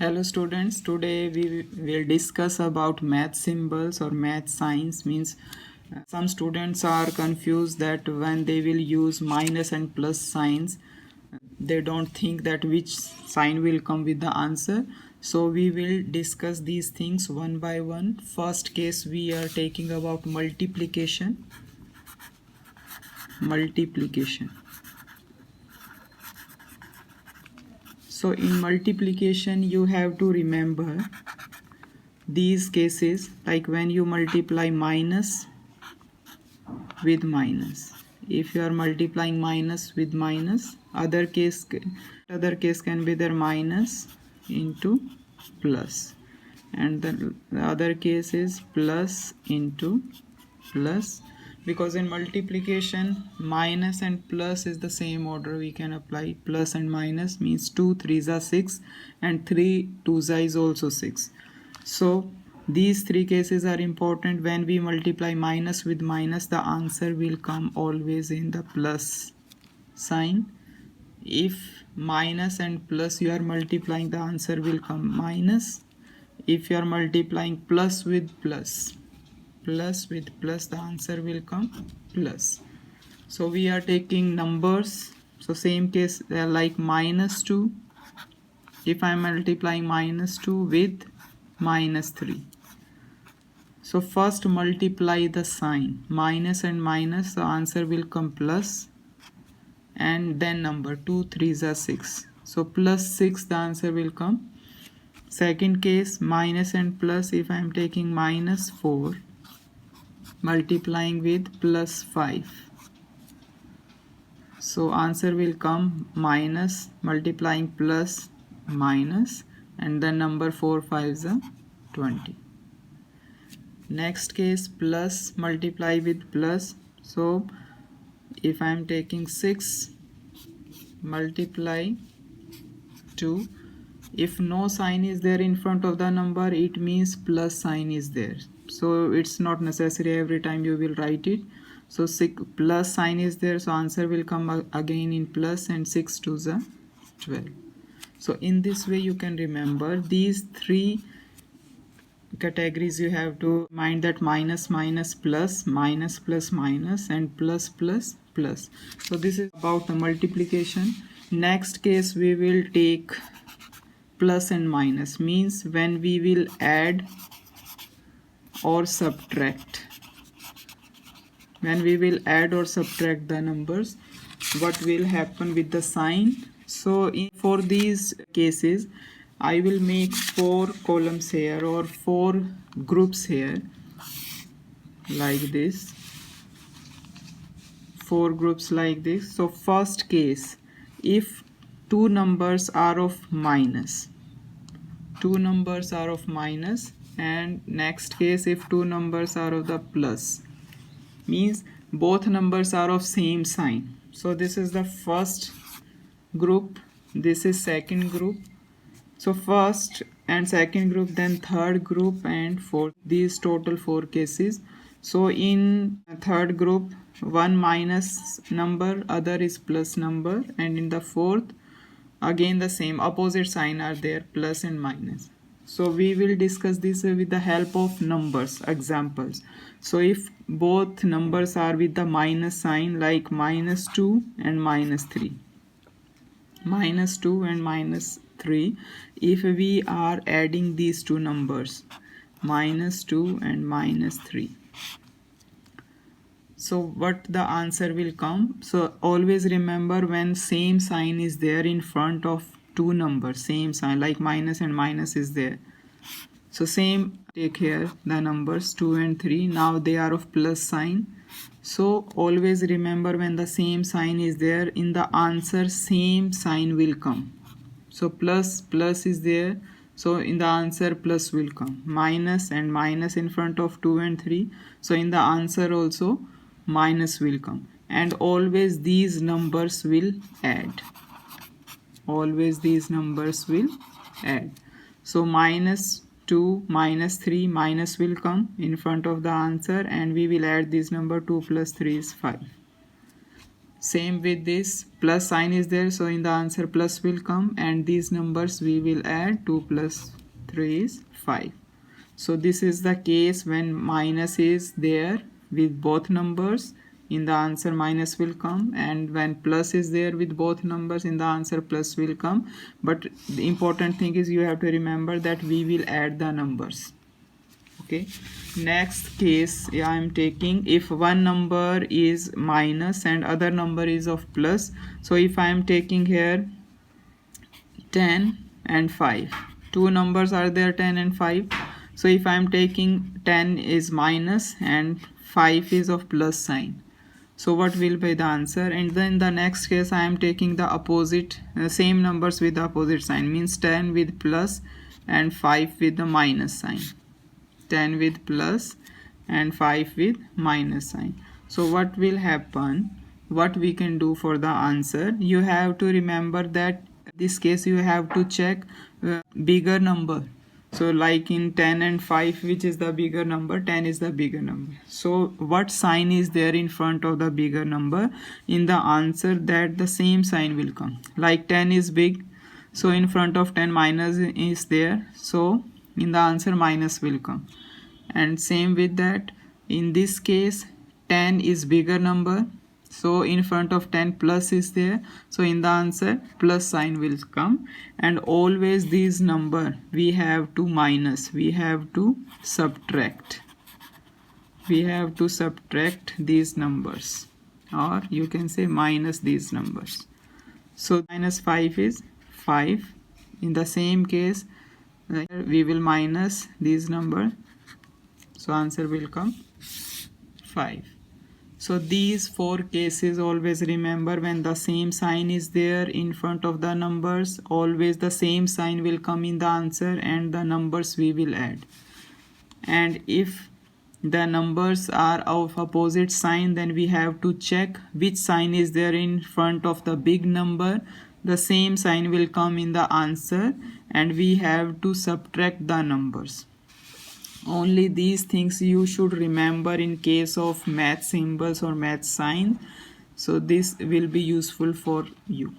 Hello students, today we will discuss about math symbols or math signs. Means some students are confused that when they will use minus and plus signs, they don't think that which sign will come with the answer. So we will discuss these things one by one. First case we are taking about multiplication. So in multiplication you have to remember these cases, like when you multiply minus with minus. If you are multiplying minus with minus, other case can be there minus into plus, and the other case is plus into plus, because in multiplication minus and plus is the same order. We can apply plus and minus, means 2 3s are 6 and 3 2s is also 6. So these three cases are important. When we multiply minus with minus, the answer will come always in the plus sign. If minus and plus you are multiplying, the answer will come minus. If you are multiplying plus with plus, the answer will come plus. So we are taking numbers. So same case, like minus 2. If I am multiplying minus 2 with minus 3, so first multiply the sign, minus and minus, the answer will come plus, and then number 2 3s are 6, so plus 6, the answer will come. Second case, minus and plus, if I am taking minus 4 multiplying with plus 5, so answer will come minus, multiplying plus minus, and then number 4 5s are 20. Next case, plus multiply with plus. So if I am taking 6 multiply 2, if no sign is there in front of the number, it means plus sign is there. So it's not necessary every time you will write it. So 6 plus sign is there, so answer will come again in plus, and 6 2s are 12. So in this way you can remember these three categories. You have to mind that minus minus plus, minus plus minus, and plus plus plus. So this is about the multiplication. Next case we will take plus and minus, means when we will add or subtract. When we will add or subtract the numbers, what will happen with the sign? So for these cases I will make 4 columns here or 4 groups here, like this, 4 groups like this. So first case, if two numbers are of minus, and next case, if two numbers are of the plus, means both numbers are of same sign. So this is the first group, this is second group. So first and second group, then third group, and fourth. These total 4 cases. So in third group, one minus number, other is plus number, and in the fourth again the same opposite sign are there, plus and minus. So we will discuss this with the help of numbers, examples. So if both numbers are with the minus sign, like minus 2 and minus 3, minus 2 and minus 3, if we are adding these two numbers, minus 2 and minus 3, so what the answer will come? So always remember, when same sign is there in front of two numbers, same sign, like minus and minus is there, so same, take here the numbers 2 and 3, now they are of plus sign. So always remember, when the same sign is there, in the answer same sign will come. So plus is there, so in the answer plus will come. Minus and minus in front of 2 and 3, so in the answer also minus will come. And always these numbers will add. So minus 2, minus 3, minus will come in front of the answer, and we will add this number. 2 plus 3 is 5. Same with this, plus sign is there, so in the answer plus will come, and these numbers we will add. 2 plus 3 is 5. So this is the case when minus is there with both numbers, in the answer minus will come, and when plus is there with both numbers, in the answer plus will come. But the important thing is you have to remember that we will add the numbers. Okay, next case I am taking, if one number is minus and other number is of plus. So if I am taking here 10 and 5, two numbers are there, 10 and 5. So if I am taking 10 is minus and 5 is of plus sign, so what will be the answer? And then the next case I am taking the opposite, same numbers with the opposite sign, means 10 with plus and 5 with the minus sign. 10 with plus and 5 with minus sign. So what will happen, what we can do for the answer, you have to remember that this case you have to check bigger number. So like in 10 and 5, which is the bigger number? 10 is the bigger number. So what sign is there in front of the bigger number? In the answer that the same sign will come. Like 10 is big, so in front of 10 minus is there, so in the answer minus will come. And same with that, in this case 10 is bigger number, so in front of 10 plus is there, so in the answer plus sign will come. And always these number we have to minus, we have to subtract, these numbers, or you can say minus these numbers. So minus 5 is 5. In the same case we will minus these number, so answer will come 5. So these 4 cases always remember, when the same sign is there in front of the numbers, always the same sign will come in the answer and the numbers we will add. And if the numbers are of opposite sign, then we have to check which sign is there in front of the big number. The same sign will come in the answer and we have to subtract the numbers. Only these things you should remember in case of math symbols or math sign. So this will be useful for you.